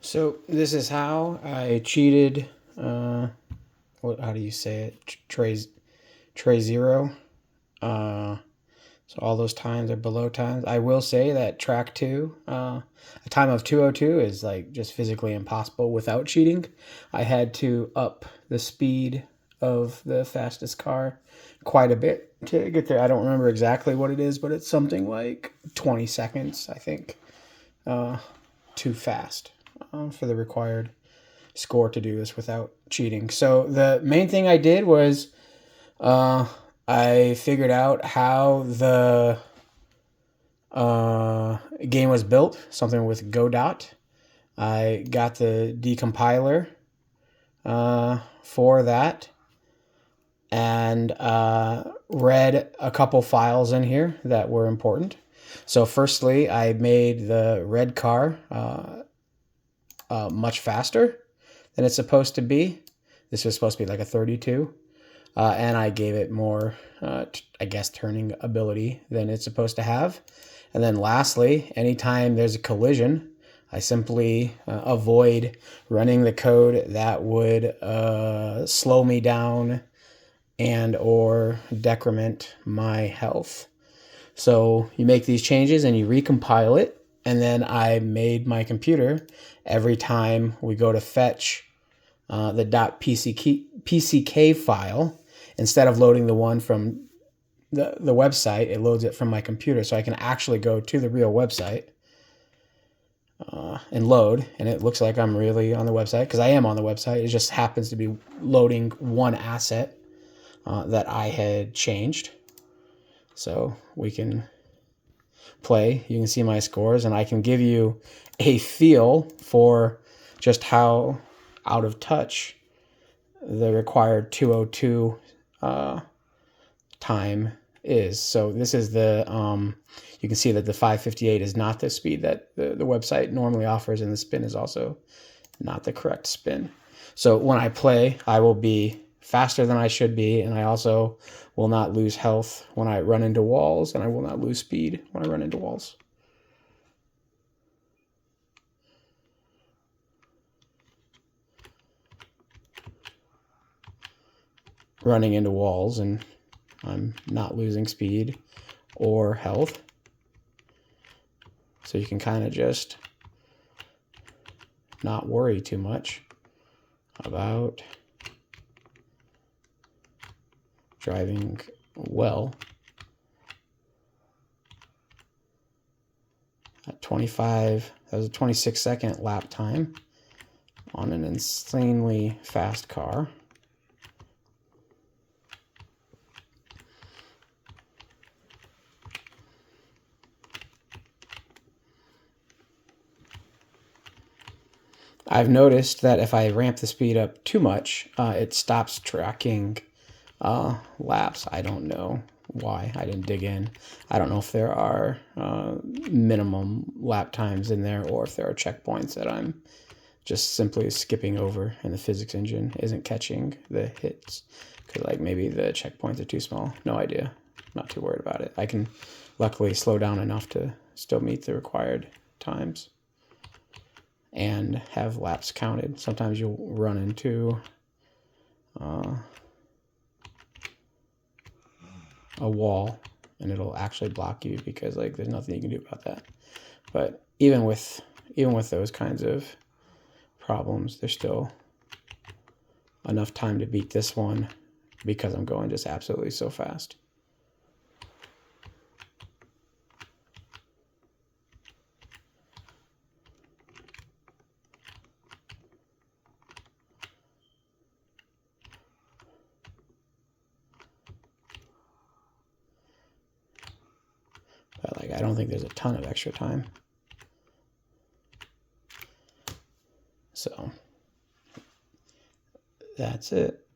So this is how I cheated. How do you say it? Tre-zero. Uh, so all those times are below times. I will say that track two, a time of 2:02 is like just physically impossible without cheating. I had to up the speed of the fastest car quite a bit to get there. I don't remember exactly what it is, but it's something like 20 seconds, I think, too fast for the required score to do this without cheating. So the main thing I did was I figured out how the game was built, something with Godot. I got the decompiler for that and read a couple files in here that were important. So firstly, I made the red car much faster than it's supposed to be. This was supposed to be like a 32. And I gave it more, I guess, turning ability than it's supposed to have. And then lastly, anytime there's a collision, I simply avoid running the code that would slow me down and or decrement my health. So you make these changes and you recompile it. And then I made my computer, every time we go to fetch the .pck file, instead of loading the one from the website, it loads it from my computer, so I can actually go to the real website and load, and it looks like I'm really on the website, because I am on the website. It just happens to be loading one asset that I had changed. So we can play. You can see my scores, and I can give you a feel for just how out of touch the required 2:02 time is. So this is the you can see that the 5:58 is not the speed that the website normally offers, and the spin is also not the correct spin. So when I play, I will be faster than I should be, and I also will not lose health when I run into walls, and I will not lose speed when I run into walls. Running into walls, and I'm not losing speed or health. So you can kind of just not worry too much about driving well. At 25, that was a 26-second lap time on an insanely fast car. I've noticed that if I ramp the speed up too much, it stops tracking laps. I don't know why. I didn't dig in. I don't know if there are minimum lap times in there, or if there are checkpoints that I'm just simply skipping over and the physics engine isn't catching the hits. Because like maybe the checkpoints are too small. No idea. Not too worried about it. I can luckily slow down enough to still meet the required times and have laps counted. Sometimes you'll run into a wall and it'll actually block you, because like there's nothing you can do about that. But even with those kinds of problems, there's still enough time to beat this one, because I'm going just absolutely so fast. But like, I don't think there's a ton of extra time. So that's it.